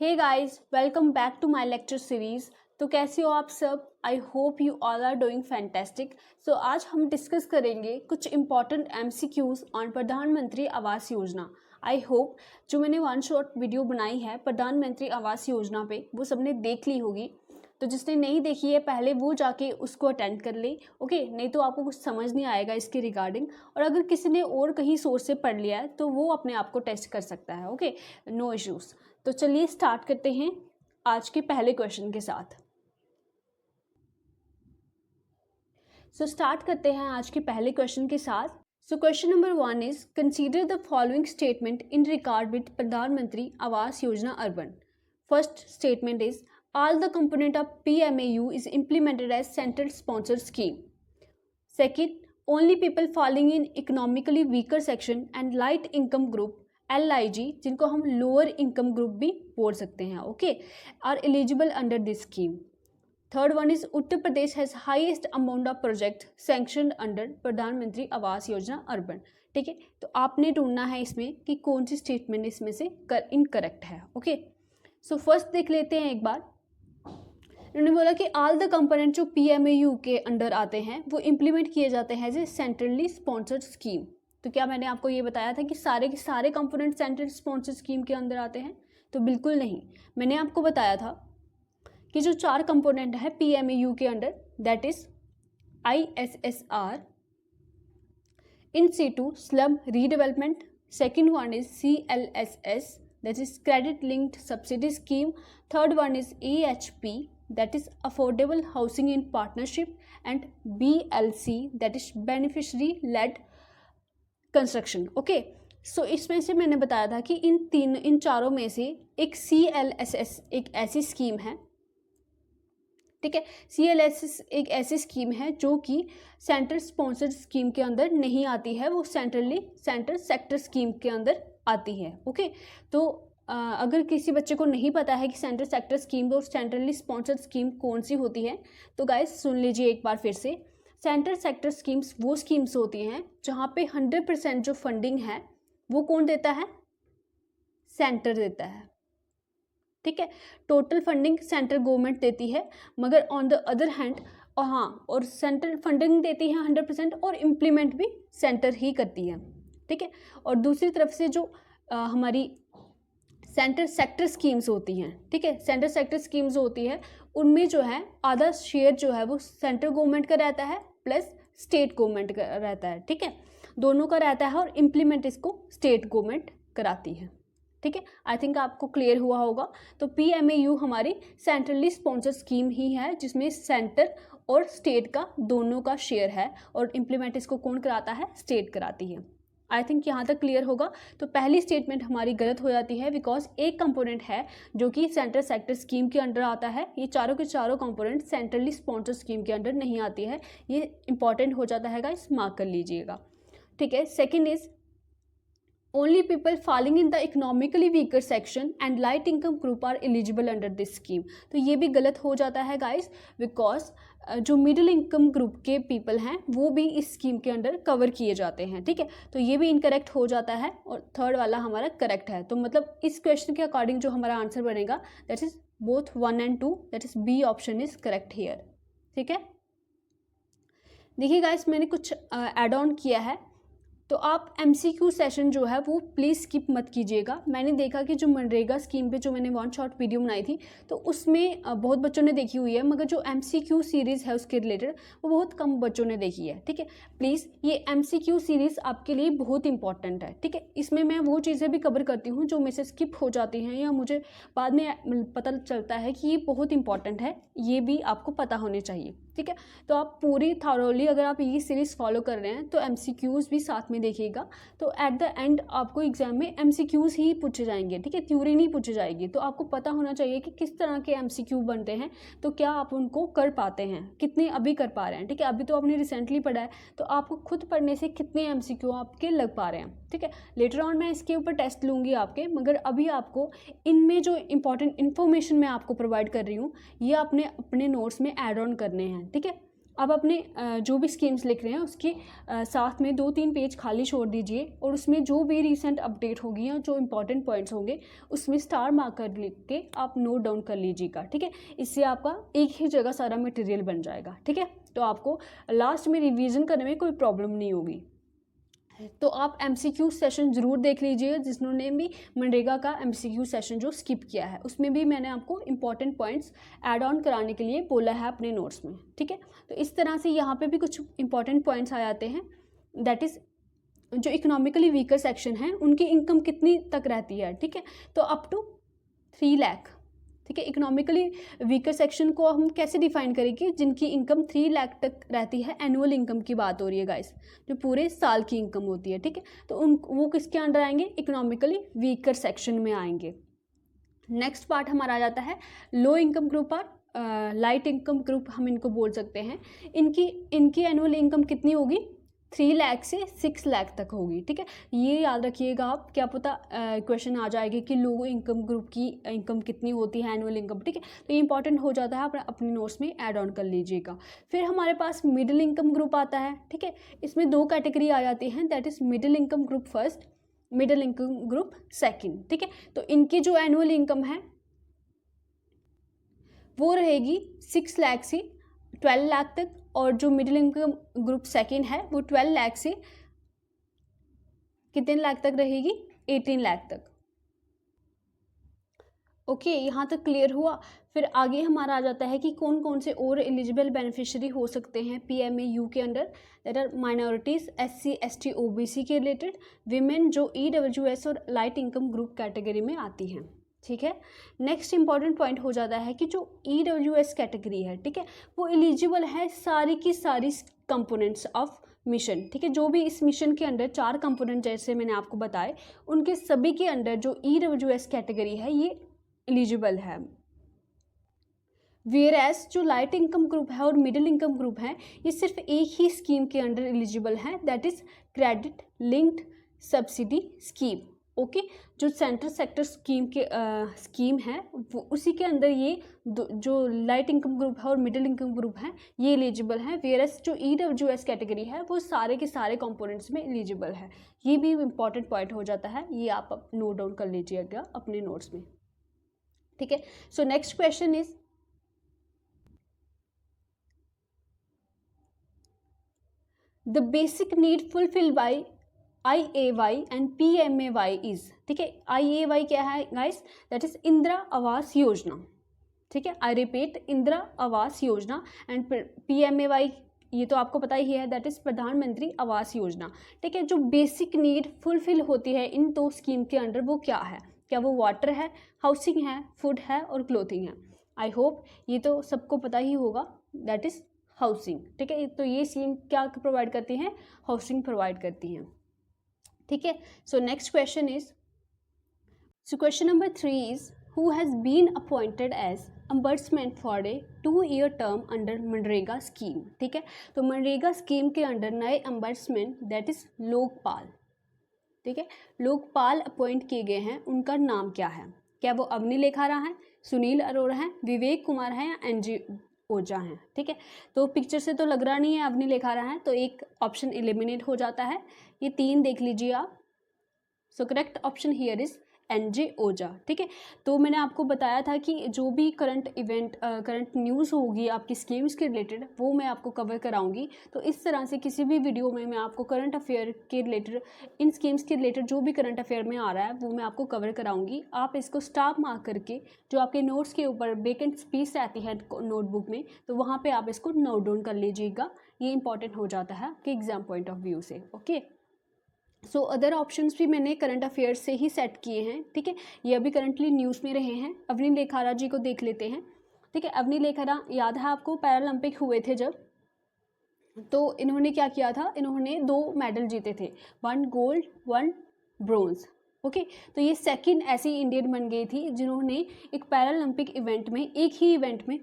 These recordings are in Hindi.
Hey guys, welcome back to my lecture series. तो कैसे हो आप सब? I hope you all are doing fantastic. So आज हम डिस्कस करेंगे कुछ इंपॉर्टेंट एमसीक्यूज ऑन प्रधानमंत्री आवास योजना। आई होप जो मैंने वन शॉट वीडियो बनाई है प्रधानमंत्री आवास योजना पे वो सबने देख ली होगी। तो जिसने नहीं देखी है पहले वो जाके उसको अटेंड कर ले, ओके? नहीं तो आपको कुछ समझ नहीं आएगा इसके रिगार्डिंग। और अगर किसी ने और कहीं सोर्स से पढ़ लिया है तो वो अपने आप को टेस्ट कर सकता है, ओके? No issues. तो चलिए स्टार्ट करते हैं आज के पहले क्वेश्चन के साथ। स्टार्ट करते हैं आज के पहले क्वेश्चन के साथ। Question number 1 is consider the following statement in regard with प्रधानमंत्री आवास योजना urban. First statement is all the component of PMAU is implemented as center sponsored scheme. Second, only people falling in economically weaker section and light income group LIG, जिनको हम लोअर इनकम ग्रुप भी बोल सकते हैं, okay, are eligible under this scheme. Third one is Uttar Pradesh has highest amount of project sanction under Pradhan Mantri Awas योजना अर्बन. ठीक है, तो आपने ढूंढना है इसमें कि कौन सी स्टेटमेंट इसमें से इनकरेक्ट है, ओके? सो फर्स्ट देख लेते हैं एक बार। उन्होंने बोला कि ऑल द कंपोनेंट जो PMAU के अंडर आते हैं वो इम्प्लीमेंट किए जाते हैं as a centrally sponsored scheme. तो क्या मैंने आपको ये बताया था कि सारे के सारे कंपोनेंट सेंट्रल स्पॉन्सर्ड स्कीम के अंदर आते हैं? तो बिल्कुल नहीं। मैंने आपको बताया था कि जो 4 कंपोनेंट है PMAU के under, that is ISSR, in situ slum redevelopment, second one is CLSS, that is credit linked subsidy scheme, third one is AHP, that is affordable housing in partnership, and BLC, that is beneficiary led construction. Okay, so इसमें से मैंने बताया था कि इन चारों में से एक CLSS एक ऐसी स्कीम है, ठीक है? CLSS एक ऐसी स्कीम है जो कि सेंटर स्पॉन्सर्ड स्कीम के अंदर नहीं आती है, वो सेंटर सेक्टर स्कीम के अंदर आती है, ओके? तो अगर किसी बच्चे को नहीं पता है कि सेंटर सेक्टर स्कीम और सेंट्रली स्पॉन्सर्ड स्कीम कौन सी होती है तो गाइस सुन लीजिए एक बार फिर से। सेंटर सेक्टर स्कीम्स वो स्कीम्स होती हैं जहाँ पे 100% जो फंडिंग है वो कौन देता है? सेंटर देता है, ठीक है? टोटल फंडिंग सेंट्रल गवर्नमेंट देती है, मगर ऑन द अदर हैंड और सेंट्रल फंडिंग देती है 100% और इम्प्लीमेंट भी सेंटर ही करती है, ठीक है? और दूसरी तरफ से जो हमारी सेंटर सेक्टर स्कीम्स होती हैं, ठीक है, सेंटर सेक्टर स्कीम्स होती है उनमें जो है आधा शेयर जो है वो सेंट्रल गवर्नमेंट का रहता है प्लस स्टेट गवर्नमेंट का रहता है, ठीक है? दोनों का रहता है और इम्प्लीमेंट इसको स्टेट गवर्नमेंट कराती है, ठीक है? आई थिंक आपको क्लियर हुआ होगा। तो PMAU हमारी सेंट्रली स्पॉन्सर्ड स्कीम ही है जिसमें सेंटर और स्टेट का दोनों का शेयर है और इम्प्लीमेंट इसको कौन कराता है? स्टेट कराती है। आई थिंक यहाँ तक क्लियर होगा। तो पहली स्टेटमेंट हमारी गलत हो जाती है बिकॉज एक कंपोनेंट है जो कि सेंटर सेक्टर स्कीम के अंडर आता है, ये चारों के चारों कंपोनेंट सेंट्रली स्पॉन्सर्ड स्कीम के अंडर नहीं आती है। ये इंपॉर्टेंट हो जाता है गाइस, मार्क कर लीजिएगा, ठीक है? Second is only people falling in the economically weaker section and light income group are eligible under this scheme. तो ये भी गलत हो जाता है गाइस बिकॉज जो मिडिल इनकम ग्रुप के पीपल हैं वो भी इस स्कीम के अंडर कवर किए जाते हैं, ठीक है? तो ये भी इनकरेक्ट हो जाता है और थर्ड वाला हमारा करेक्ट है। तो मतलब इस क्वेश्चन के अकॉर्डिंग जो हमारा आंसर बनेगा that is both 1 and 2, that is B option is correct here, ठीक है? देखिए गाइस, मैंने कुछ एड ऑन किया है, तो आप MCQ सेशन जो है वो प्लीज़ स्किप मत कीजिएगा। मैंने देखा कि जो मनरेगा स्कीम पे जो मैंने वन शॉट वीडियो बनाई थी तो उसमें बहुत बच्चों ने देखी हुई है, मगर जो MCQ सीरीज़ है उसके रिलेटेड वो बहुत कम बच्चों ने देखी है, ठीक है? प्लीज़ ये MCQ सीरीज़ आपके लिए बहुत इंपॉर्टेंट है, ठीक है? इसमें मैं वो चीज़ें भी कवर करती हूँ जो मेरे से स्किप हो जाती हैं या मुझे बाद में पता चलता है कि ये बहुत इंपॉर्टेंट है, ये भी आपको पता होने चाहिए, ठीक है? तो आप पूरी थॉरोली अगर आप ये सीरीज़ फॉलो कर रहे हैं तो MCQs भी साथ में देखिएगा। तो एट द एंड आपको एग्जाम में MCQs ही पूछे जाएंगे, ठीक है? थ्योरी नहीं पूछी जाएगी। तो आपको पता होना चाहिए कि किस तरह के MCQ बनते हैं, तो क्या आप उनको कर पाते हैं, कितने अभी कर पा रहे हैं, ठीक है? अभी तो आपने रिसेंटली पढ़ा है तो आपको खुद पढ़ने से कितने MCQ आपके लग पा रहे हैं, ठीक है? लेटर ऑन मैं इसके ऊपर टेस्ट लूँगी आपके, मगर अभी आपको इनमें जो इंपॉर्टेंट इन्फॉर्मेशन मैं आपको प्रोवाइड कर रही हूँ ये आपने अपने नोट्स में ऐड ऑन करने हैं, ठीक है? आप अपने जो भी स्कीम्स लिख रहे हैं उसके साथ में 2-3 पेज खाली छोड़ दीजिए और उसमें जो भी रिसेंट अपडेट होगी या जो इंपॉर्टेंट पॉइंट्स होंगे उसमें स्टार मार्कर लिख के आप नोट डाउन कर लीजिएगा, ठीक है। इससे आपका एक ही जगह सारा मटेरियल बन जाएगा, ठीक है। तो आपको लास्ट में रिवीजन करने में कोई प्रॉब्लम नहीं होगी। तो आप MCQ सेशन ज़रूर देख लीजिए, जिन्होंने भी मनरेगा का MCQ सेशन जो स्किप किया है उसमें भी मैंने आपको इंपॉर्टेंट पॉइंट्स ऐड ऑन कराने के लिए बोला है अपने नोट्स में, ठीक है। तो इस तरह से यहाँ पे भी कुछ इंपॉर्टेंट पॉइंट्स आ जाते हैं, दैट इज़ जो इकोनॉमिकली वीकर सेक्शन है उनकी इनकम कितनी तक रहती है, ठीक है। तो अप टू 3 लाख, ठीक है। इकोनॉमिकली वीकर सेक्शन को हम कैसे डिफाइन करेंगे, जिनकी इनकम 3 लाख तक रहती है, एनुअल इनकम की बात हो रही है गाइस, जो पूरे साल की इनकम होती है, ठीक है। तो वो किसके अंडर आएंगे, इकोनॉमिकली वीकर सेक्शन में आएंगे। नेक्स्ट पार्ट हमारा आ जाता है लो इनकम ग्रुप और लाइट इनकम ग्रुप, हम इनको बोल सकते हैं। इनकी एनुअल इनकम कितनी होगी, 3 लाख से 6 लाख तक होगी, ठीक है। ये याद रखिएगा आप, क्या पता क्वेश्चन आ जाएगी कि लो इनकम ग्रुप की इनकम कितनी होती है, एनुअल इनकम, ठीक है। तो ये इंपॉर्टेंट हो जाता है, आप अपने नोट्स में ऐड ऑन कर लीजिएगा। फिर हमारे पास मिडिल इनकम ग्रुप आता है, ठीक है। इसमें 2 कैटेगरी आ जाती हैं, that is middle income group first, middle income group second, ठीक है। तो इनकी जो एनुअल इनकम है वो रहेगी 6 लाख से 12 लाख तक, और जो मिडिल इनकम ग्रुप सेकेंड है वो 12 लाख से कितने लाख तक रहेगी, 18 लाख तक। ओके, यहाँ तक क्लियर हुआ। फिर आगे हमारा आ जाता है कि कौन कौन से और एलिजिबल बेनिफिशियरी हो सकते हैं PMAU के under, that are minorities, SC ST OBC के रिलेटेड, विमेन जो EWS और लाइट इनकम ग्रुप कैटेगरी में आती हैं, ठीक है। नेक्स्ट इंपॉर्टेंट पॉइंट हो जाता है कि जो EWS कैटेगरी है, ठीक है, वो एलिजिबल है सारी की सारी कंपोनेंट्स ऑफ मिशन, ठीक है। जो भी इस मिशन के अंडर 4 कंपोनेंट जैसे मैंने आपको बताए, उनके सभी के अंडर जो EWS कैटेगरी है ये एलिजिबल है। वेयर एज जो लाइट इनकम ग्रुप है और मिडिल इनकम ग्रुप है ये सिर्फ एक ही स्कीम के अंडर एलिजिबल है, that is credit linked subsidy scheme, okay. जो सेंट्रल सेक्टर स्कीम के स्कीम है वो उसी के अंदर ये जो लाइट इनकम ग्रुप है और मिडिल इनकम ग्रुप है ये एलिजिबल है। वेयरएस जो EWS कैटेगरी है वो सारे के सारे कंपोनेंट्स में एलिजिबल है। ये भी इंपॉर्टेंट पॉइंट हो जाता है, ये आप नोट डाउन कर लीजिएगा अपने नोट्स में, ठीक है। So next question is the basic need fulfil bye IAY and PMAY is, ठीक है। IAY क्या है guys, that is Indira Awas योजना, ठीक है। आई रिपीट, इंदिरा आवास योजना, एंड PMAY ये तो आपको पता ही है, दैट इज प्रधानमंत्री आवास योजना, ठीक है। जो बेसिक नीड फुलफिल होती है इन 2 स्कीम के अंडर वो क्या है, क्या वो वाटर है, हाउसिंग है, फूड है और क्लोथिंग है। आई होप ये तो सबको पता ही होगा, दैट इज हाउसिंग, ठीक है। तो ये स्कीम क्या प्रोवाइड करती हैं, हाउसिंग प्रोवाइड करती हैं, ठीक है। So next question is, so question number 3 is who has been appointed as ombudsman for a 2-year term under मनरेगा स्कीम, ठीक है। तो मनरेगा स्कीम के अंडर नए अम्बर्समेंट दैट इज लोकपाल, ठीक है, लोकपाल अपॉइंट किए गए हैं, उनका नाम क्या है, क्या वो अवनी लेखारा हैं, सुनील अरोड़ा हैं, विवेक कुमार हैं या NG ओझा हैं, ठीक है। तो पिक्चर से तो लग रहा नहीं है अवनी लेखारा हैं, तो एक ऑप्शन एलिमिनेट हो जाता है, ये 3 देख लीजिए आप। So correct option here is NG ओझा, ठीक है। तो मैंने आपको बताया था कि जो भी करंट इवेंट करंट न्यूज़ होगी आपकी स्कीम्स के रिलेटेड वो मैं आपको कवर कराऊंगी। तो इस तरह से किसी भी वीडियो में मैं आपको करंट अफेयर के रिलेटेड, इन स्कीम्स के रिलेटेड जो भी करंट अफेयर में आ रहा है वो मैं आपको कवर कराऊंगी। आप इसको स्टार मार्क करके जो आपके नोट्स के ऊपर वेकेंट स्पेस रहती है नोटबुक में, तो वहाँ पर आप इसको नोट डाउन कर लीजिएगा, ये इंपॉर्टेंट हो जाता है कि एग्जाम पॉइंट ऑफ व्यू से, ओके। सो अदर ऑप्शंस भी मैंने करंट अफेयर्स से ही सेट किए हैं, ठीक है। ये अभी करंटली न्यूज़ में रहे हैं। अवनी लेखारा जी को देख लेते हैं, ठीक है। अवनी लेखारा याद है आपको, पैरालंपिक हुए थे जब, तो इन्होंने क्या किया था, इन्होंने 2 मेडल जीते थे, 1 गोल्ड 1 ब्रोंज, ओके। तो ये सेकंड ऐसी इंडियन बन गई थी जिन्होंने एक पैरालंपिक इवेंट में, एक ही इवेंट में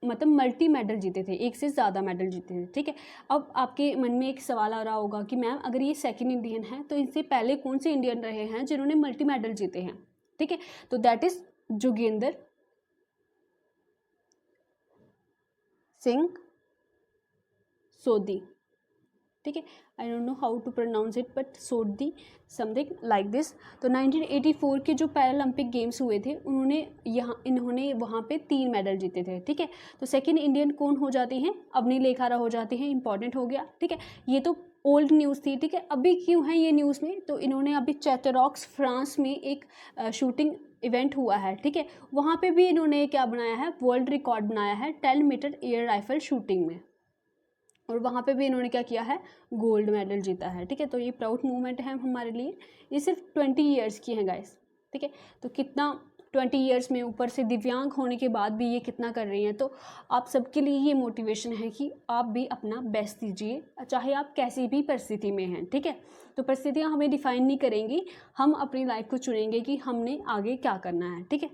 मतलब मल्टी मेडल जीते थे, एक से ज़्यादा मेडल जीते थे, ठीक है। अब आपके मन में एक सवाल आ रहा होगा कि मैम अगर ये सेकंड इंडियन है तो इनसे पहले कौन से इंडियन रहे हैं जिन्होंने मल्टी मेडल जीते हैं, ठीक है। तो दैट इज़ जोगेंद्र सिंह सोदी, ठीक है, I don't know how to pronounce it but Sodi something like this. तो 1984 के जो पैरालंपिक गेम्स हुए थे इन्होंने वहाँ पे 3 मेडल जीते थे, ठीक है। तो सेकंड इंडियन कौन हो जाती हैं, अवनी लेखारा हो जाती हैं, इंपॉर्टेंट हो गया, ठीक है। ये तो ओल्ड न्यूज़ थी, ठीक है। अभी क्यों है ये न्यूज़ में, तो इन्होंने अभी चैटेरॉक्स फ्रांस में एक शूटिंग इवेंट हुआ है, ठीक है। वहाँ पे भी इन्होंने क्या बनाया है, वर्ल्ड रिकॉर्ड बनाया है 10 मीटर एयर राइफल शूटिंग में, और वहाँ पे भी इन्होंने क्या किया है, गोल्ड मेडल जीता है, ठीक है। तो ये प्राउड मूवमेंट है हमारे लिए। ये सिर्फ 20 ईयर्स की है गाइस, ठीक है। तो कितना 20 ईयर्स में, ऊपर से दिव्यांग होने के बाद भी ये कितना कर रही हैं। तो आप सबके लिए ये मोटिवेशन है कि आप भी अपना बेस्ट दीजिए, चाहे आप कैसी भी परिस्थिति में हैं, ठीक है। तो परिस्थितियाँ हमें डिफाइन नहीं करेंगी, हम अपनी लाइफ को चुनेंगे कि हमने आगे क्या करना है, ठीक है।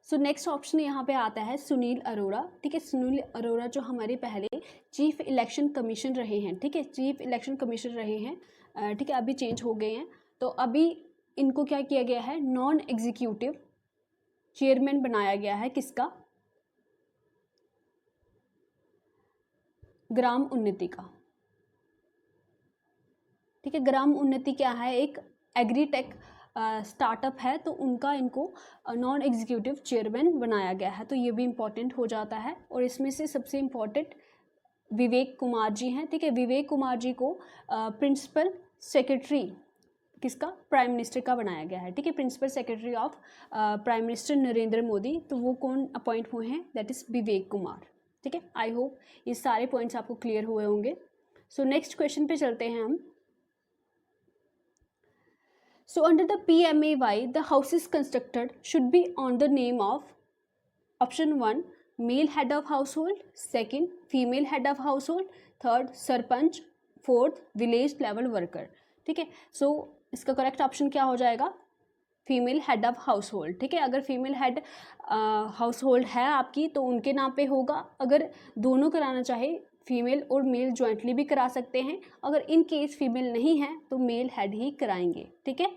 सो नेक्स्ट ऑप्शन यहाँ पे आता है सुनील अरोड़ा, ठीक है। सुनील अरोड़ा जो हमारे पहले चीफ इलेक्शन कमीशन रहे हैं, ठीक है, चीफ इलेक्शन कमीशन रहे हैं, ठीक है, अभी चेंज हो गए हैं। तो अभी इनको क्या किया गया है, नॉन एग्जीक्यूटिव चेयरमैन बनाया गया है, किसका, ग्राम उन्नति का, ठीक है। ग्राम उन्नति क्या है, एक एग्रीटेक स्टार्टअप है, तो इनको नॉन एग्जीक्यूटिव चेयरमैन बनाया गया है। तो ये भी इम्पॉर्टेंट हो जाता है। और इसमें से सबसे इम्पॉर्टेंट विवेक कुमार जी हैं, ठीक है। विवेक कुमार जी को प्रिंसिपल सेक्रेटरी किसका, प्राइम मिनिस्टर का बनाया गया है, ठीक है। Principal secretary of prime minister Narendra Modi, तो वो कौन अपॉइंट हुए हैं, दैट इज़ विवेक कुमार, ठीक है। आई होप ये सारे पॉइंट्स आपको क्लियर हुए होंगे। सो नेक्स्ट क्वेश्चन पे चलते हैं हम। So under the PMAY, the houses constructed should be on the name of option 1 male head of household, second female head of household, third sarpanch, fourth village level worker, ठीक है। सो इसका करेक्ट ऑप्शन क्या हो जाएगा, female head of house hold, ठीक है। अगर फीमेल हेड हाउस होल्ड है आपकी तो उनके नाम पे होगा। अगर दोनों कराना चाहे, फीमेल और मेल ज्वाइंटली भी करा सकते हैं। अगर इन केस फीमेल नहीं है तो मेल हेड ही कराएंगे, ठीक है।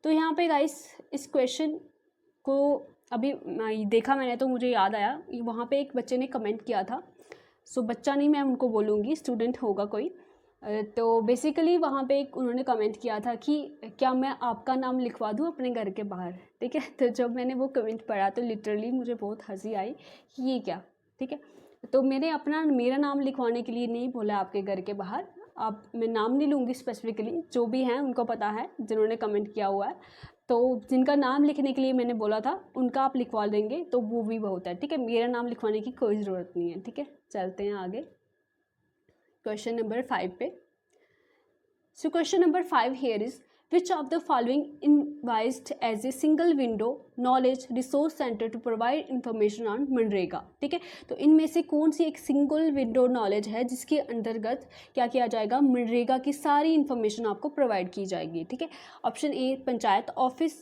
तो यहाँ पे गाइस इस क्वेश्चन को अभी देखा मैंने तो मुझे याद आया, वहाँ पे एक बच्चे ने कमेंट किया था। सो बच्चा नहीं, मैं उनको बोलूँगी, स्टूडेंट होगा कोई। तो बेसिकली वहाँ पे एक उन्होंने कमेंट किया था कि क्या मैं आपका नाम लिखवा दूँ अपने घर के बाहर, ठीक है। तो जब मैंने वो कमेंट पढ़ा तो लिटरली मुझे बहुत हंसी आई कि ये क्या, ठीक है। तो मेरा नाम लिखवाने के लिए नहीं बोला आपके घर के बाहर। मैं नाम नहीं लूँगी स्पेसिफिकली, जो भी हैं उनको पता है जिन्होंने कमेंट किया हुआ है। तो जिनका नाम लिखने के लिए मैंने बोला था उनका आप लिखवा देंगे तो वो भी बहुत है, ठीक है। मेरा नाम लिखवाने की कोई ज़रूरत नहीं है, ठीक है। चलते हैं आगे क्वेश्चन नंबर 5 पे। सो question number 5 here is which of the following envisaged as a single window knowledge resource center to provide information on MNREGA, ठीक है। तो इनमें से कौन सी एक सिंगल विंडो नॉलेज है जिसके अंतर्गत क्या किया जाएगा, मनरेगा की सारी इन्फॉर्मेशन आपको प्रोवाइड की जाएगी, ठीक है। Option A panchayat office,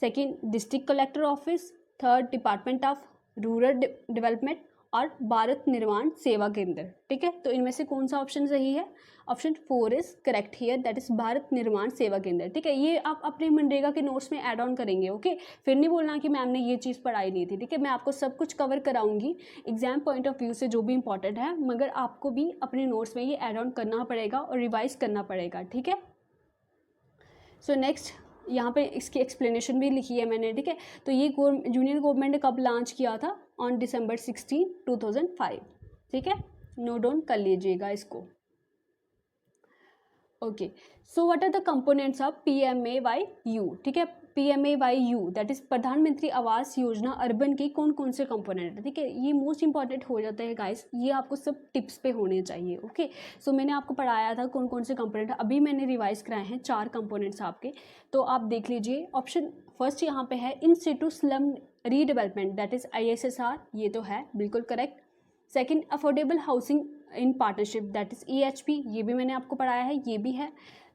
second district collector office, third department of rural development और भारत निर्माण सेवा केंद्र, ठीक है। तो इनमें से कौन सा ऑप्शन सही है, option 4 is correct here, that is Bharat निर्माण सेवा केंद्र, ठीक है। ये आप अपने मनरेगा के नोट्स में ऐड ऑन करेंगे, ओके। फिर नहीं बोलना कि मैम ने ये चीज़ पढ़ाई नहीं थी, ठीक है। मैं आपको सब कुछ कवर कराऊंगी एग्जाम पॉइंट ऑफ व्यू से जो भी इंपॉर्टेंट है, मगर आपको भी अपने नोट्स में ये ऐड ऑन करना पड़ेगा और रिवाइज करना पड़ेगा, ठीक है। सो नेक्स्ट यहाँ पे इसकी एक्सप्लेनेशन भी लिखी है मैंने, ठीक है। तो ये यूनियन गवर्नमेंट ने कब लॉन्च किया था, ऑन December 16, 2005, ठीक है। नोट डाउन कर लीजिएगा इसको, okay. So what are the components of PMAYU, ठीक है। PMAYU दैट इज प्रधानमंत्री आवास योजना अर्बन की कौन कौन से कंपोनेंट है, ठीक है। ये मोस्ट इंपॉर्टेंट हो जाता है गाइस, ये आपको सब टिप्स पे होने चाहिए, ओके। सो मैंने आपको पढ़ाया था कौन कौन से कंपोनेंट, अभी मैंने रिवाइज कराए हैं 4 कंपोनेंट्स आपके, तो आप देख लीजिए। ऑप्शन फर्स्ट यहाँ पे है in situ slum redevelopment, that is ISSR, ये तो है बिल्कुल correct. Second affordable housing in partnership, that is EHP, ये भी मैंने आपको पढ़ाया है, ये भी है,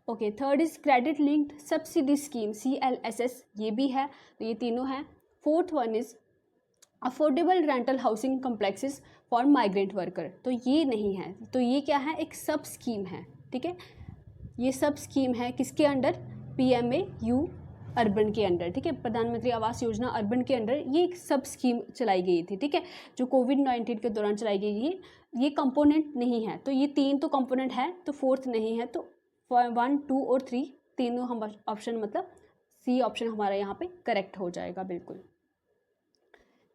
okay. Third is credit linked subsidy scheme CLSS, ये भी है, तो ये तीनों हैं। Fourth one is affordable rental housing complexes for migrant worker, तो ये नहीं है, तो ये क्या है, एक सब स्कीम है, ठीक है। ये सब स्कीम है किसके अंडर, PMAYU अर्बन के अंडर, ठीक है, प्रधानमंत्री आवास योजना अर्बन के अंडर ये एक सब स्कीम चलाई गई थी, ठीक है, जो कोविड-19 के दौरान चलाई गई है। ये कंपोनेंट नहीं है, तो ये 3 तो कंपोनेंट है, तो 4th नहीं है, तो 1, 2 और 3 तीनों हम ऑप्शन मतलब सी ऑप्शन हमारा यहाँ पे करेक्ट हो जाएगा बिल्कुल।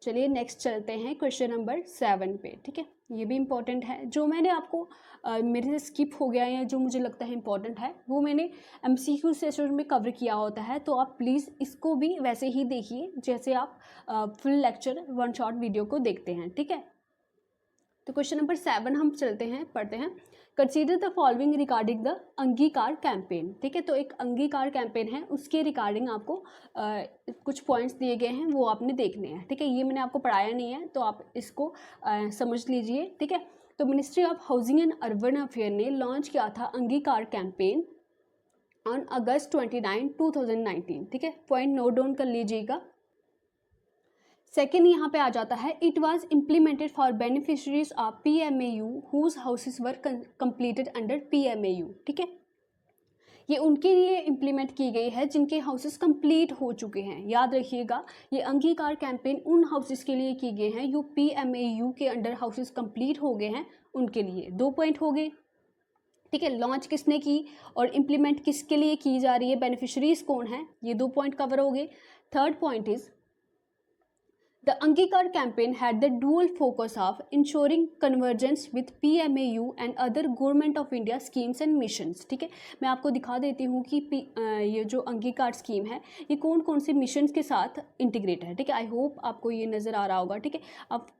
चलिए नेक्स्ट चलते हैं क्वेश्चन नंबर 7 पे, ठीक है, ये भी इम्पॉर्टेंट है। जो मैंने आपको मेरे से स्किप हो गया या जो मुझे लगता है इम्पॉर्टेंट है वो मैंने MCQ सेशन में कवर किया होता है, तो आप प्लीज़ इसको भी वैसे ही देखिए जैसे आप फुल लेक्चर 1 शॉर्ट वीडियो को देखते हैं, ठीक है। तो क्वेश्चन नंबर 7 हम चलते हैं, पढ़ते हैं। Consider the following regarding the अंगीकार कैंपेन, ठीक है, तो एक अंगीकार कैंपेन है, उसके रिगार्डिंग आपको कुछ पॉइंट्स दिए गए हैं, वो आपने देखने हैं, ठीक है। ये मैंने आपको पढ़ाया नहीं है, तो आप इसको समझ लीजिए, ठीक है। तो ministry of housing and urban affair ने लॉन्च किया था अंगीकार कैंपेन ऑन अगस्त 29, 2019, ठीक है, पॉइंट नोट डाउन कर लीजिएगा। सेकेंड यहाँ पे आ जाता है, it was implemented for beneficiaries of PMAU whose houses were completed under PMAU, ठीक है, ये उनके लिए इम्प्लीमेंट की गई है जिनके हाउसेस कंप्लीट हो चुके हैं। याद रखिएगा, ये अंगीकार कैंपेन उन हाउसेस के लिए की गई हैं जो PMAU के अंडर हाउसेस कंप्लीट हो गए हैं, उनके लिए। 2 पॉइंट हो गए, ठीक है। लॉन्च किसने की और इम्प्लीमेंट किसके लिए की जा रही है, बेनिफिशरीज कौन है, ये 2 पॉइंट कवर हो गए। Third point is The Angikar campaign had the dual focus of ensuring convergence with PMAU and other Government of India schemes and missions, ठीक है। मैं आपको दिखा देती हूँ कि ये जो अंगीकार स्कीम है ये कौन कौन से मिशंस के साथ इंटीग्रेट है, ठीक है। आई होप आपको ये नज़र आ रहा होगा, ठीक है। आप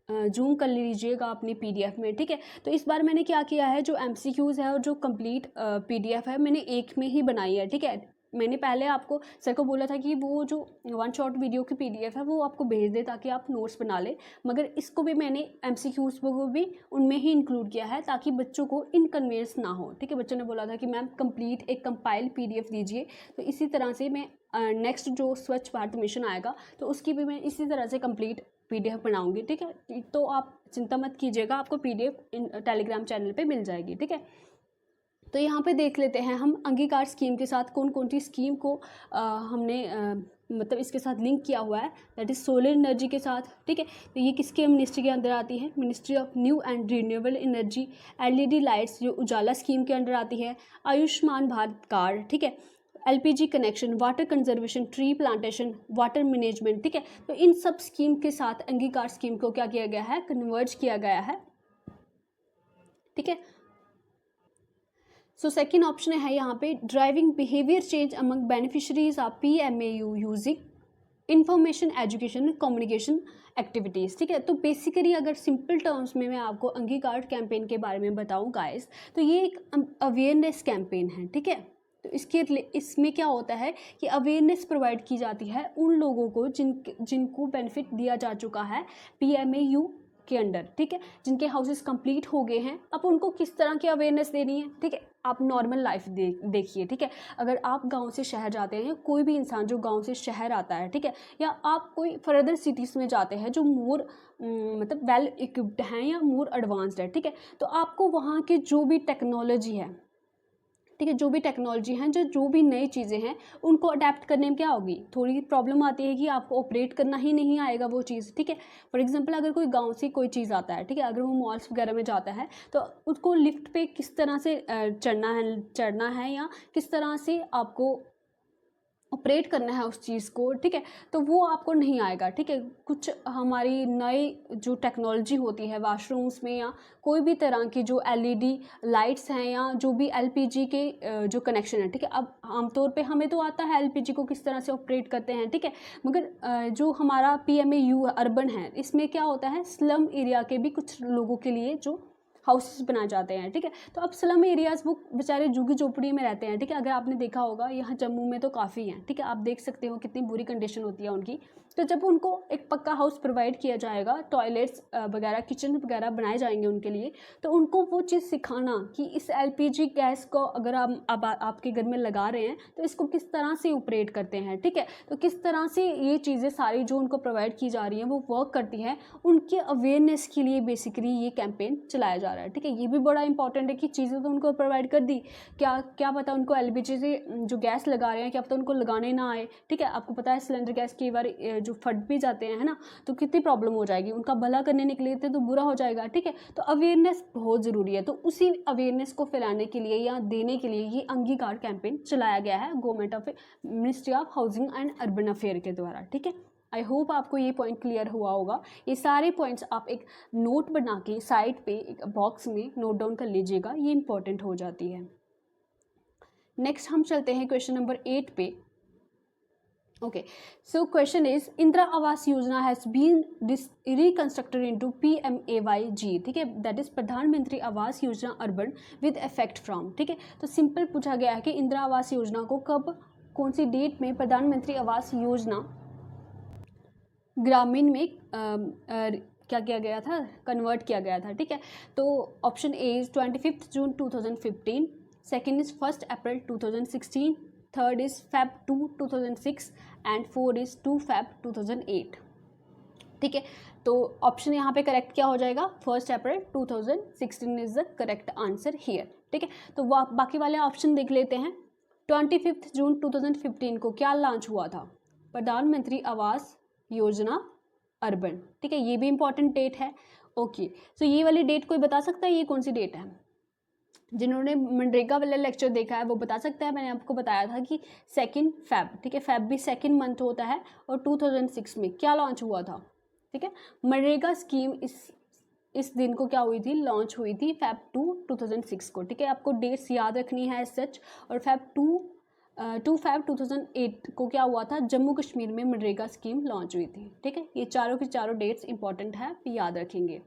जूम कर लीजिएगा अपनी PDF में, ठीक है। तो इस बार मैंने क्या किया है, जो MCQs है और जो कंप्लीट PDF है मैंने एक में ही बनाई है, ठीक है। मैंने पहले आपको सर को बोला था कि वो जो 1 शॉर्ट वीडियो की PDF है वो आपको भेज दे ताकि आप नोट्स बना लें, मगर इसको भी मैंने MCQs को भी उनमें ही इंक्लूड किया है ताकि बच्चों को इनकन्वीनियंस ना हो, ठीक है। बच्चों ने बोला था कि मैम कंप्लीट एक कंपाइल PDF दीजिए, तो इसी तरह से मैं नेक्स्ट जो स्वच्छ भारत मिशन आएगा तो उसकी भी मैं इसी तरह से कंप्लीट PDF बनाऊंगी, ठीक है। तो आप चिंता मत कीजिएगा, आपको PDF टेलीग्राम चैनल पे मिल जाएगी, ठीक है। तो यहाँ पे देख लेते हैं हम अंगीकार स्कीम के साथ कौन कौन सी स्कीम को हमने मतलब इसके साथ लिंक किया हुआ है, दैट इज़ सोलर एनर्जी के साथ, ठीक है। तो ये किसके मिनिस्ट्री के अंदर आती है, ministry of new and renewable energy. LED lights जो उजाला स्कीम के अंदर आती है। आयुष्मान भारत कार्ड, ठीक है। LPG connection, water conservation, tree plantation, water management, ठीक है। तो इन सब स्कीम के साथ अंगीकार स्कीम को क्या किया गया है, कन्वर्ज किया गया है, ठीक है। सो सेकेंड ऑप्शन है यहाँ पे driving behaviour change among beneficiaries of PMAU using information education communication activities, ठीक है। तो बेसिकली अगर सिंपल टर्म्स में मैं आपको अंगीकार कैंपेन के बारे में बताऊँ गाइस, तो ये एक अवेयरनेस कैंपेन है, ठीक है। तो इसमें क्या होता है कि अवेयरनेस प्रोवाइड की जाती है उन लोगों को जिनको बेनिफिट दिया जा चुका है PMAU के अंडर, ठीक है, जिनके हाउसेस कंप्लीट हो गए हैं। अब उनको किस तरह की अवेयरनेस देनी है, ठीक है। आप नॉर्मल लाइफ देखिए, ठीक है। अगर आप गांव से शहर जाते हैं, कोई भी इंसान जो गांव से शहर आता है, ठीक है, या आप कोई फर्दर सिटीज़ में जाते हैं जो मोर मतलब वेल इक्विप्ड हैं या मोर एडवांस्ड है, ठीक है, तो आपको वहाँ की जो भी टेक्नोलॉजी है, ठीक है, जो भी टेक्नोलॉजी हैं, जो भी नई चीज़ें हैं उनको अडेप्ट करने में क्या होगी, थोड़ी प्रॉब्लम आती है कि आपको ऑपरेट करना ही नहीं आएगा वो चीज़, ठीक है। फॉर एग्जांपल अगर कोई गांव से कोई चीज़ आता है, ठीक है, अगर वो मॉल्स वगैरह में जाता है तो उसको लिफ्ट पे किस तरह से चढ़ना है या किस तरह से आपको ऑपरेट करना है उस चीज़ को, ठीक है, तो वो आपको नहीं आएगा, ठीक है। कुछ हमारी नई जो टेक्नोलॉजी होती है वाशरूम्स में या कोई भी तरह की जो LED लाइट्स हैं या जो भी LPG के जो कनेक्शन है, ठीक है। अब आमतौर पे हमें तो आता है LPG को किस तरह से ऑपरेट करते हैं, ठीक है, मगर जो हमारा PMAU अर्बन है इसमें क्या होता है, स्लम एरिया के भी कुछ लोगों के लिए जो हाउसेस बनाए जाते हैं, ठीक है। तो अब स्लम एरियाज़ वो बेचारे झुग्गी झोपड़ी में रहते हैं, ठीक है। अगर आपने देखा होगा यहाँ जम्मू में तो काफ़ी हैं, ठीक है, आप देख सकते हो कितनी बुरी कंडीशन होती है उनकी। तो जब उनको एक पक्का हाउस प्रोवाइड किया जाएगा, टॉयलेट्स वगैरह, किचन वगैरह बनाए जाएंगे उनके लिए, तो उनको वो चीज़ सिखाना कि इस एलपीजी गैस को अगर अब आपके घर में लगा रहे हैं तो इसको किस तरह से ऑपरेट करते हैं, ठीक है, तो किस तरह से ये चीज़ें सारी जो उनको प्रोवाइड की जा रही हैं वो वर्क करती हैं, उनके अवेयरनेस के लिए बेसिकली ये कैंपेन चलाया जा रहा है, ठीक है। ये भी बड़ा इंपॉर्टेंट है कि चीज़ें तो उनको प्रोवाइड कर दी, क्या पता उनको एलपीजी से जो गैस लगा रहे हैं क्या पता उनको लगाने ना आए, ठीक है। आपको पता है सिलेंडर गैस कई बार जो फट भी जाते हैं, है ना, तो कितनी प्रॉब्लम हो जाएगी, उनका भला करने निकले थे तो बुरा हो जाएगा, ठीक है। तो अवेयरनेस बहुत ज़रूरी है, तो उसी अवेयरनेस को फैलाने के लिए या देने के लिए ये अंगीकार कैंपेन चलाया गया है government of ministry of housing and urban affair के द्वारा, ठीक है। आई होप आपको ये पॉइंट क्लियर हुआ होगा। ये सारे पॉइंट्स आप एक नोट बना के साइड पे एक बॉक्स में नोट डाउन कर लीजिएगा, ये इंपॉर्टेंट हो जाती है। नेक्स्ट हम चलते हैं क्वेश्चन नंबर 8 पे। Okay, so question is Indira Awas योजना has been reconstructed into PMAY-G, ठीक है, दैट इज प्रधानमंत्री आवास योजना अर्बन विद इफेक्ट फ्रॉम, ठीक है। तो सिंपल पूछा गया है कि इंदिरा आवास योजना को कब, कौन सी डेट में प्रधानमंत्री आवास योजना ग्रामीण में क्या किया गया था, कन्वर्ट किया गया था, ठीक है। तो option A is 25 June 2015, second is 1 April 2016, third is Feb 2 2006 and 4 is 2 Feb 2008, ठीक है। तो ऑप्शन यहाँ पे करेक्ट क्या हो जाएगा, 1 अप्रैल 2016 is the correct answer here, ठीक है। तो बाकी वाले ऑप्शन देख लेते हैं। 25 जून 2015 को क्या लॉन्च हुआ था, प्रधानमंत्री आवास योजना अर्बन, ठीक है, ये भी इंपॉर्टेंट डेट है। ओके, सो ये वाली डेट कोई बता सकता है ये कौन सी डेट है? जिन्होंने मनरेगा वाला लेक्चर देखा है वो बता सकता है। मैंने आपको बताया था कि 2 Feb, ठीक है, Feb भी सेकेंड मंथ होता है, और 2006 में क्या लॉन्च हुआ था, ठीक है, मनरेगा स्कीम इस दिन को क्या हुई थी, लॉन्च हुई थी Feb 2 2006 को, ठीक है। आपको डेट्स याद रखनी है सच। और Feb 2 Feb 2008 को क्या हुआ था, जम्मू कश्मीर में मनरेगा स्कीम लॉन्च हुई थी, ठीक है। ये चारों की चारों डेट्स इंपॉर्टेंट है, याद रखेंगे।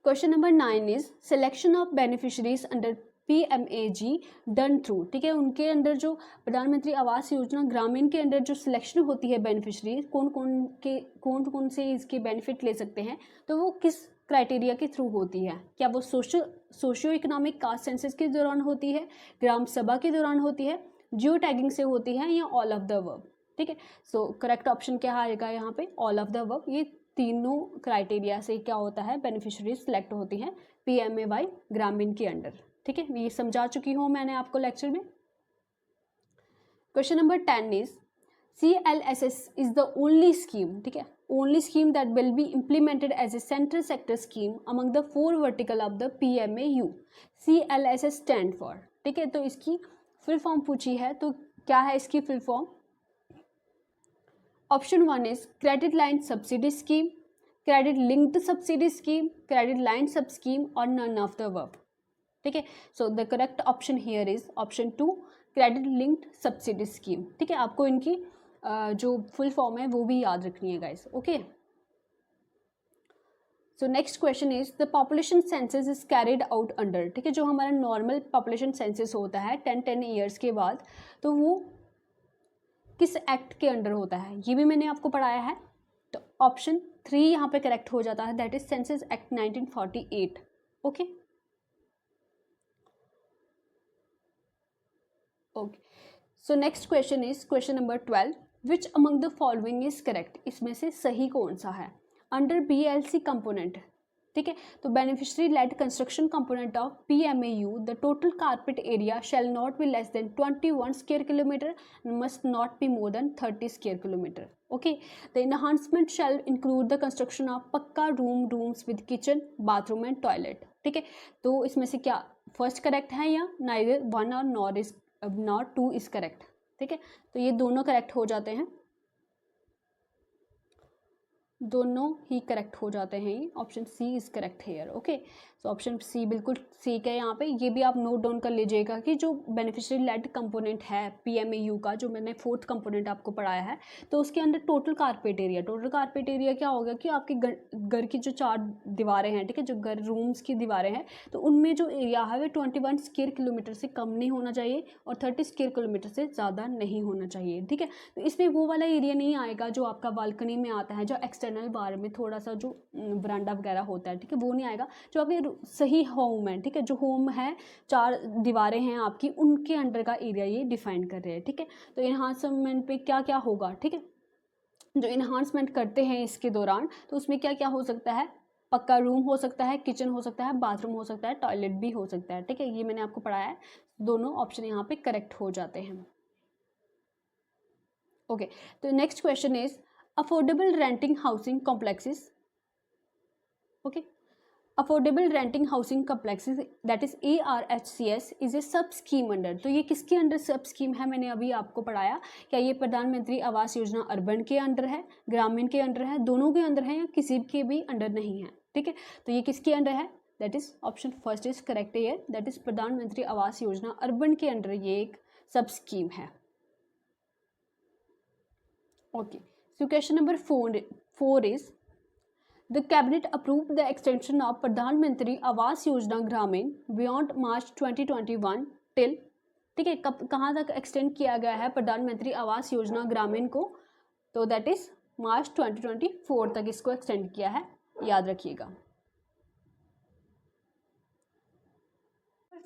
Question number 9 is selection of beneficiaries under PMAG done through, ठीक है, उनके अंडर जो प्रधानमंत्री आवास योजना ग्रामीण के अंडर जो सिलेक्शन होती है बेनिफिशरीज, कौन से इसके बेनिफिट ले सकते हैं, तो वो किस क्राइटेरिया के थ्रू होती है? क्या वो सोशियो इकोनॉमिक कास्ट सेंसस के दौरान होती है, ग्राम सभा के दौरान होती है, जियो टैगिंग से होती है, या ऑल ऑफ द अबव, ठीक है। सो करेक्ट ऑप्शन क्या आएगा यहाँ पे, ऑल ऑफ द अबव। ये तीनों क्राइटेरिया से क्या होता है, बेनिफिशरीज सिलेक्ट होती हैं PMAY ग्रामीण के अंडर, ठीक है। ये समझा चुकी हूँ मैंने आपको लेक्चर में। Question number 10 is CLSS is the only scheme, ठीक है, only scheme that will be implemented as a central sector scheme among the 4 vertical of the PMAU। CLSS stand for, ठीक है, तो इसकी फुल फॉर्म पूछी है, तो क्या है इसकी full form? Option 1 is credit line subsidy scheme, credit linked subsidy scheme, credit line सब स्कीम, और नन ऑफ द अबव, ठीक है। So the correct option here is option 2 credit linked subsidy scheme, ठीक है। आपको इनकी जो फुल फॉर्म है वो भी याद रखनी है guys, okay. So next question is the population census is carried out under, ठीक है, जो हमारा नॉर्मल पॉपुलेशन सेंसस होता है 10 ईयर्स के बाद, तो वो किस एक्ट के अंडर होता है, ये भी मैंने आपको पढ़ाया है। तो ऑप्शन 3 यहाँ पे करेक्ट हो जाता है, that is census act 1948, okay. Okay, so next question is question number 12, which among the following is correct, इसमें से सही कौन सा है? अंडर BLC कंपोनेंट, ठीक है, तो beneficiary led construction component of PMAU the total carpet area shall not be less than 21 square kilometre, must not be more than 30 square kilometre, okay. The enhancement shall include the construction of pucca rooms with kitchen, bathroom and toilet, ठीक है। तो इसमें से क्या फर्स्ट करेक्ट है, या नाइदर 1 और नॉट 2 इज करेक्ट, ठीक है। तो ये दोनों करेक्ट हो जाते हैं। दोनों ही करेक्ट हो जाते हैं। Option C is correct here. Okay, so option C बिल्कुल ठीक है यहाँ पे। ये भी आप नोट डाउन कर लीजिएगा कि जो बेनिफिशियरी लेड कंपोनेंट है पीएमएयू का, जो मैंने 4th कंपोनेंट आपको पढ़ाया है, तो उसके अंदर टोटल कारपेट एरिया क्या होगा कि आपके घर की जो 4 दीवारें हैं, ठीक है, जो घर रूम्स की दीवारें हैं, तो उनमें जो एरिया है वो 21 स्क्वायर किलोमीटर से कम नहीं होना चाहिए और 30 स्क्वायर किलोमीटर से ज़्यादा नहीं होना चाहिए, ठीक है। तो इसमें वो वाला एरिया नहीं आएगा जो आपका बालकनी में आता है, जो एक्सटर्नल बार में थोड़ा सा जो बरांडा वगैरह होता है, ठीक है, वो नहीं आएगा। जो आपके सही होम है, ठीक है, जो होम है 4 दीवारें हैं आपकी, उनके अंडर का एरिया ये डिफाइन कर रहे हैं, ठीक है। तो इन्हांसमेंट पे क्या क्या होगा, ठीक है, जो इन्हांसमेंट करते हैं इसके दौरान, तो उसमें क्या क्या हो सकता है, पक्का रूम हो सकता है, किचन हो सकता है, बाथरूम हो सकता है, टॉयलेट भी हो सकता है, ठीक है, ये मैंने आपको पढ़ाया है। दोनों ऑप्शन यहाँ पे करेक्ट हो जाते हैं। ओके, तो next question is affordable renting housing complexes. Okay, affordable renting housing complexes that is ARHCS is a sub scheme under. तो ये किसके अंडर सब स्कीम है, मैंने अभी आपको पढ़ाया। क्या ये प्रधानमंत्री आवास योजना अर्बन के अंडर है, ग्रामीण के अंडर है, दोनों के अंदर है, या किसी के भी अंडर नहीं है, ठीक है। तो ये किसके अंडर है, that is option first is correct है, दैट इज प्रधानमंत्री आवास योजना अर्बन के अंडर ये एक सब स्कीम है। Okay, so question number four is the cabinet approved the extension of Pradhan Mantri Awas Yojana Gramin beyond March 2021 till, ठीक है, कब कहाँ तक एक्सटेंड किया गया है प्रधानमंत्री आवास योजना ग्रामीण को, तो दैट इज मार्च 2024 तक इसको एक्सटेंड किया है, याद रखिएगा।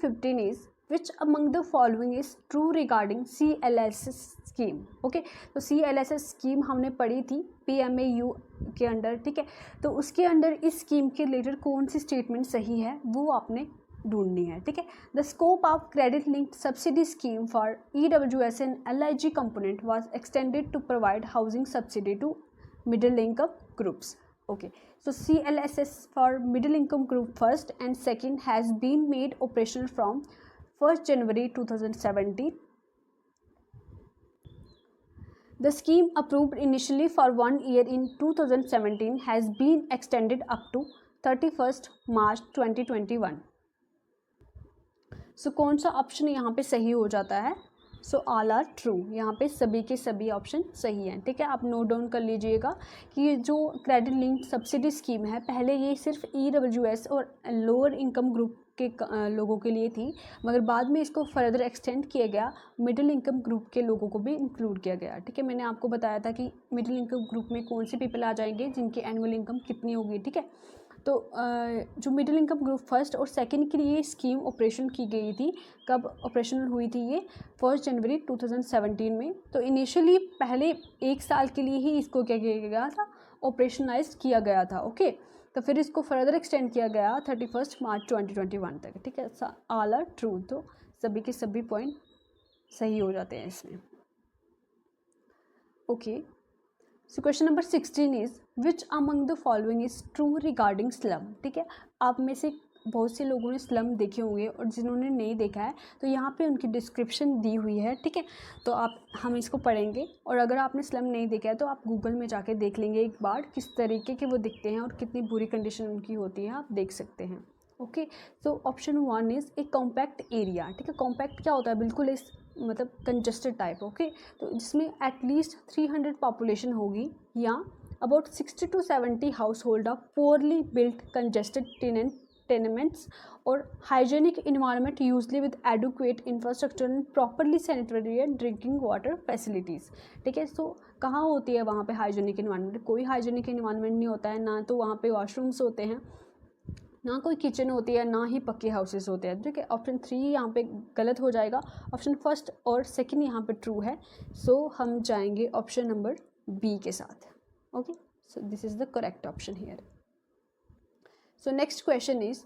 15 is which among the following is true regarding CLSS scheme. Okay, तो CLSS स्कीम हमने पढ़ी थी PMAU के अंडर, ठीक है। तो उसके अंडर इस स्कीम के रिलेटेड कौन सी स्टेटमेंट सही है वो आपने ढूंढनी है, ठीक है। The scope of credit linked subsidy scheme for EWS and LIG component was extended to provide housing subsidy to middle income groups. Okay, so CLSS for middle income group first and second has been made operational from 1st January 2017. The scheme approved initially for 1 year in 2017 has been extended up to 31st March 2021. So कौन सा ऑप्शन यहाँ पे सही हो जाता है, सो ऑल आर ट्रू, यहाँ पे सभी के सभी ऑप्शन सही हैं, ठीक है। आप नोट डाउन कर लीजिएगा कि ये जो क्रेडिट लिंक्ड सब्सिडी स्कीम है, पहले ये सिर्फ EWS और लोअर इनकम ग्रुप के लोगों के लिए थी, मगर बाद में इसको फर्दर एक्सटेंड किया गया, मिडिल इनकम ग्रुप के लोगों को भी इंक्लूड किया गया, ठीक है। मैंने आपको बताया था कि मिडिल इनकम ग्रुप में कौन से पीपल आ जाएंगे जिनकी एनुअल इनकम कितनी होगी, ठीक है। तो जो मिडिल इनकम ग्रुप फर्स्ट और सेकंड के लिए स्कीम ऑपरेशन की गई थी, कब ऑपरेशनल हुई थी ये 1 जनवरी 2017 में। तो इनिशियली पहले 1 साल के लिए ही इसको क्या किया गया था, ऑपरेशनलाइज किया गया था। ओके, तो फिर इसको फर्दर एक्सटेंड किया गया 31 मार्च 2021 तक, ठीक है। ऑल आर ट्रू, तो सभी के सभी पॉइंट सही हो जाते हैं इसमें। Okay, so question number 16 is which among the following is true regarding slum, ठीक है। आप में से बहुत से लोगों ने स्लम देखे होंगे और जिन्होंने नहीं देखा है तो यहाँ पे उनकी डिस्क्रिप्शन दी हुई है, ठीक है। तो हम इसको पढ़ेंगे, और अगर आपने स्लम नहीं देखा है तो आप गूगल में जाके देख लेंगे एक बार किस तरीके के वो दिखते हैं और कितनी बुरी कंडीशन उनकी होती है, आप देख सकते हैं। Okay, so option 1 is a compact area, ठीक है। कॉम्पैक्ट क्या होता है, बिल्कुल इस मतलब कंजस्टेड टाइप, ओके। तो जिसमें एटलीस्ट 300 पॉपुलेशन होगी, या about 60 to 70 household of poorly built congested tenements और hygienic environment usually with adequate infrastructure and properly sanitary and drinking water facilities, ठीक है। सो कहाँ होती है वहाँ पे हाइजेनिक इन्वायरमेंट, कोई हाइजेनिक इन्वायरमेंट नहीं होता है, ना तो वहाँ पे वॉशरूम्स होते हैं, ना कोई किचन होती है, ना ही पक्के हाउसेस होते हैं, ठीक है। ऑप्शन 3 यहाँ पे गलत हो जाएगा, ऑप्शन फर्स्ट और सेकंड यहाँ पे ट्रू है, सो हम जाएंगे ऑप्शन नंबर बी के साथ। Okay, so this is the correct option here. So next question is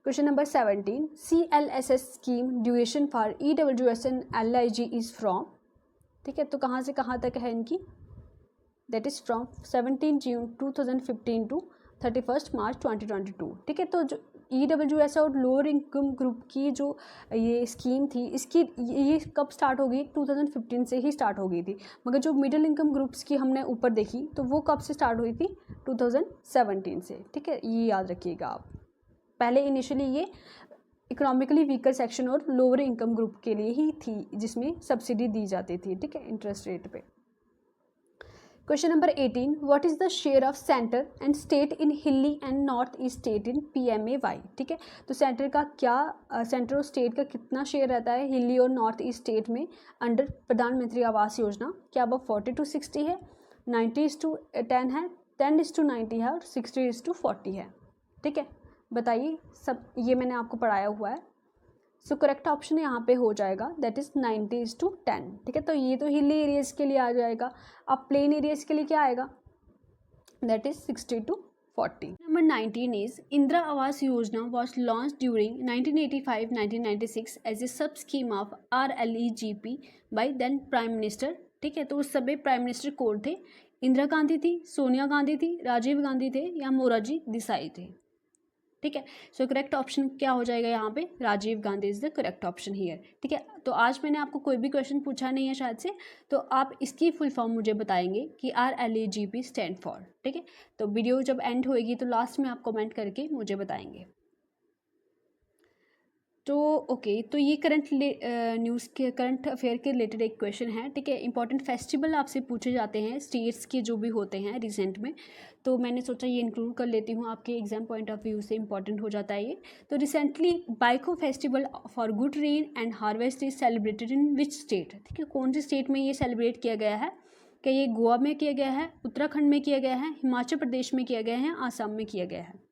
question number 17, CLSS scheme duration for EWS and LIG is from, ठीक है। तो कहाँ से कहाँ तक है इनकी, that is from 17 June 2015 to 31 March 2022, ठीक है। तो जो EWS और लोअर इनकम ग्रुप की जो ये स्कीम थी, इसकी ये कब स्टार्ट हो गई? 2015 से ही स्टार्ट हो गई थी। मगर जो मिडिल इनकम ग्रुप्स की हमने ऊपर देखी तो वो कब से स्टार्ट हुई थी? 2017 से। ठीक है, ये याद रखिएगा आप। पहले इनिशियली ये इकोनॉमिकली वीकर सेक्शन और लोअर इनकम ग्रुप के लिए ही थी, जिसमें सब्सिडी दी जाती थी, ठीक है, इंटरेस्ट रेट पे। Question number 18, what is the share of centre and state in हिली and north east state in PMAY? ठीक है, तो सेंटर का क्या, सेंटर और स्टेट का कितना शेयर रहता है हिली और नॉर्थ ईस्ट स्टेट में अंडर प्रधानमंत्री आवास योजना? क्या अब 40-60 है, 90:10 है, 10:90 है और 60:40 है? ठीक है, बताइए, सब ये मैंने आपको पढ़ाया हुआ है। सो करेक्ट ऑप्शन यहाँ पे हो जाएगा दैट इज़ 90:10। ठीक है, तो ये तो हिली एरियाज के लिए आ जाएगा। अब प्लेन एरियाज के लिए क्या आएगा? That is 60:40। Number 19 is Indira Awas Yojana was launch during 1985-1996 as a sub scheme of RLEGP by then prime minister. ठीक है, तो उस समय प्राइम मिनिस्टर कौन थे? इंदिरा गांधी थी, सोनिया गांधी थी, राजीव गांधी थे या मोरारजी देसाई थे? ठीक है, सो करेक्ट ऑप्शन क्या हो जाएगा यहाँ पे? Rajiv Gandhi is the correct option here. ठीक है, तो आज मैंने आपको कोई भी क्वेश्चन पूछा नहीं है शायद से, तो आप इसकी फुल फॉर्म मुझे बताएंगे कि RLEGP स्टैंड फॉर। ठीक है, तो वीडियो जब एंड होएगी तो लास्ट में आप कमेंट करके मुझे बताएंगे। तो ओके, तो ये करंट न्यूज़ के करंट अफेयर के रिलेटेड एक क्वेश्चन है। ठीक है, इंपॉर्टेंट फेस्टिवल आपसे पूछे जाते हैं स्टेट्स के जो भी होते हैं रिसेंट में, तो मैंने सोचा ये इंक्लूड कर लेती हूँ, आपके एग्जाम पॉइंट ऑफ व्यू से इंपॉर्टेंट हो जाता है ये। तो रिसेंटली बाइको festival for good rain and harvest is celebrated in which state? ठीक है, कौन से स्टेट में ये सेलिब्रेट किया गया है? क्या ये गोवा में किया गया है, उत्तराखंड में किया गया है, हिमाचल प्रदेश में किया गया है, आसाम में किया गया है?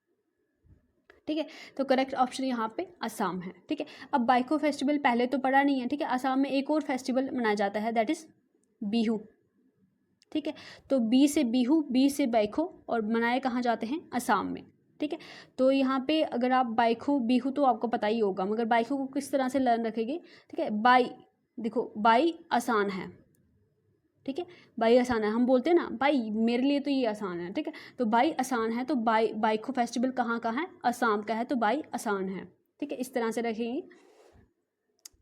ठीक है, तो करेक्ट ऑप्शन यहाँ पे असम है। ठीक है, अब बाइको फेस्टिवल पहले तो पढ़ा नहीं है। ठीक है, असम में एक और फेस्टिवल मनाया जाता है दैट इज़ बिहू। ठीक है, तो बी से बिहू, बी से बाइको, और मनाए कहाँ जाते हैं? असम में। ठीक है, तो यहाँ पे अगर आप बाइको बिहू तो आपको पता ही होगा, मगर बाइको को किस तरह से लर्न रखेंगे? ठीक है, बाई, देखो बाई आसान है। ठीक है, बाई आसान है, हम बोलते हैं ना भाई मेरे लिए तो ये आसान है। ठीक है, तो बाई आसान है, तो बाइको फेस्टिवल कहाँ का है? असम का है, तो बाई आसान है। ठीक है, इस तरह से रखेंगे।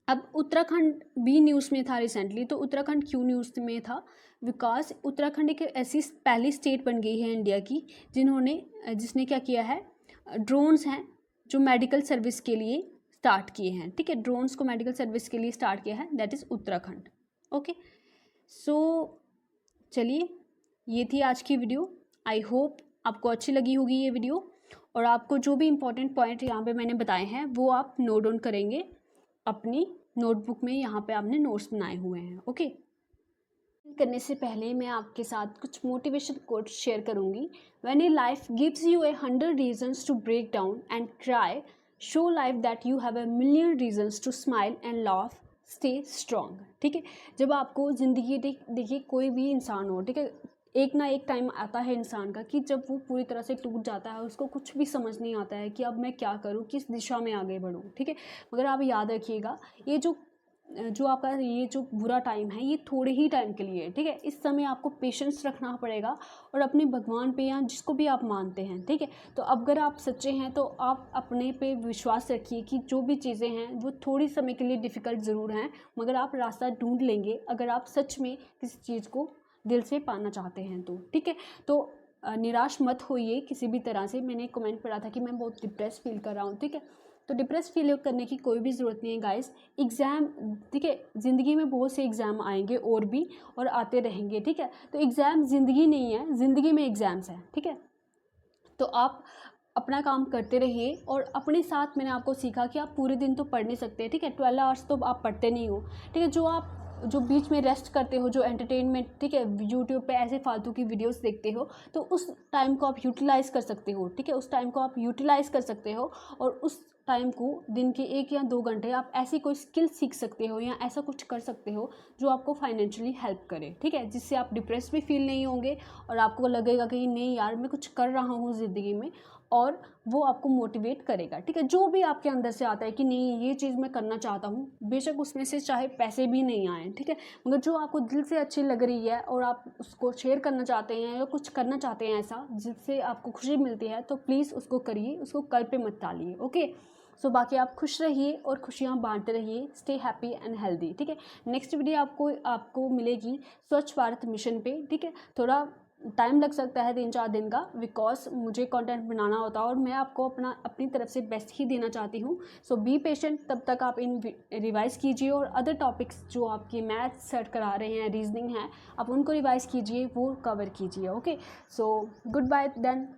अब उत्तराखंड भी न्यूज़ में था रिसेंटली, तो उत्तराखंड क्यों न्यूज़ में था? बिकॉज उत्तराखंड एक ऐसी पहली स्टेट बन गई है इंडिया की जिसने क्या किया है, ड्रोन्स हैं जो मेडिकल सर्विस के लिए स्टार्ट किए हैं। ठीक है, ड्रोन्स को मेडिकल सर्विस के लिए स्टार्ट किया है, दैट इज़ उत्तराखंड। ओके, सो चलिए, ये थी आज की वीडियो। आई होप आपको अच्छी लगी होगी ये वीडियो, और आपको जो भी इम्पोर्टेंट पॉइंट यहाँ पे मैंने बताए हैं वो आप नोट डाउन करेंगे अपनी नोटबुक में। यहाँ पे आपने नोट्स बनाए हुए हैं। ओके, करने से पहले मैं आपके साथ कुछ मोटिवेशन कोट्स शेयर करूँगी। When a life gives you 100 reasons to break down and cry, show life that you have 1,000,000 reasons to smile and laugh, stay strong. ठीक है, जब आपको ज़िंदगी देखिए कोई भी इंसान हो, ठीक है, एक ना एक टाइम आता है इंसान का कि जब वो पूरी तरह से टूट जाता है, उसको कुछ भी समझ नहीं आता है कि अब मैं क्या करूँ, किस दिशा में आगे बढ़ूँ। ठीक है, मगर आप याद रखिएगा ये जो आपका ये जो बुरा टाइम है ये थोड़े ही टाइम के लिए है। ठीक है, इस समय आपको पेशेंस रखना पड़ेगा और अपने भगवान पे या जिसको भी आप मानते हैं। ठीक है, तो अगर आप सच्चे हैं तो आप अपने पे विश्वास रखिए कि जो भी चीज़ें हैं वो थोड़ी समय के लिए डिफ़िकल्ट ज़रूर हैं, मगर आप रास्ता ढूंढ लेंगे अगर आप सच में किसी चीज़ को दिल से पाना चाहते हैं तो। ठीक है, तो निराश मत होइए किसी भी तरह से। मैंने कमेंट पढ़ा था कि मैं बहुत डिप्रेस फील कर रहा हूँ। ठीक है, तो डिप्रेस फील करने की कोई भी ज़रूरत नहीं है गाइस। एग्ज़ाम, ठीक है, ज़िंदगी में बहुत से एग्ज़ाम आएंगे और भी, और आते रहेंगे। ठीक है, तो एग्ज़ाम ज़िंदगी नहीं है, ज़िंदगी में एग्ज़ाम्स हैं। ठीक है, तो आप अपना काम करते रहिए, और अपने साथ मैंने आपको सीखा कि आप पूरे दिन तो पढ़ नहीं सकते। ठीक है, 12 आवर्स तो आप पढ़ते नहीं हो। ठीक है, जो बीच में रेस्ट करते हो, जो एंटरटेनमेंट, ठीक है, यूट्यूब पे ऐसे फालतू की वीडियोस देखते हो, तो उस टाइम को आप यूटिलाइज़ कर सकते हो। ठीक है, उस टाइम को आप यूटिलाइज़ कर सकते हो, और उस टाइम को दिन के 1 या 2 घंटे आप ऐसी कोई स्किल सीख सकते हो या ऐसा कुछ कर सकते हो जो आपको फाइनेंशियली हेल्प करे। ठीक है, जिससे आप डिप्रेस भी फील नहीं होंगे और आपको लगेगा कि नहीं यार मैं कुछ कर रहा हूँ ज़िंदगी में, और वो आपको मोटिवेट करेगा, ठीक है। जो भी आपके अंदर से आता है कि नहीं ये चीज़ मैं करना चाहता हूँ, बेशक उसमें से चाहे पैसे भी नहीं आए, ठीक है, मगर जो आपको दिल से अच्छी लग रही है और आप उसको शेयर करना चाहते हैं या कुछ करना चाहते हैं ऐसा जिससे आपको खुशी मिलती है, तो प्लीज़ उसको करिए, उसको कल पे मत टालिए। ओके, सो बाकी आप खुश रहिए और खुशियाँ बांटते रहिए। स्टे हैप्पी एंड हेल्दी, ठीक है। नेक्स्ट वीडियो आपको मिलेगी स्वच्छ भारत मिशन पे, ठीक है। थोड़ा टाइम लग सकता है 3-4 दिन का, बिकॉज मुझे कंटेंट बनाना होता है और मैं आपको अपनी तरफ से बेस्ट ही देना चाहती हूँ। सो बी पेशेंट, तब तक आप इन रिवाइज़ कीजिए और अदर टॉपिक्स जो आपके मैथ्स सेट करा रहे हैं, रीजनिंग है, आप उनको रिवाइज़ कीजिए, वो कवर कीजिए। Okay, so good bye then.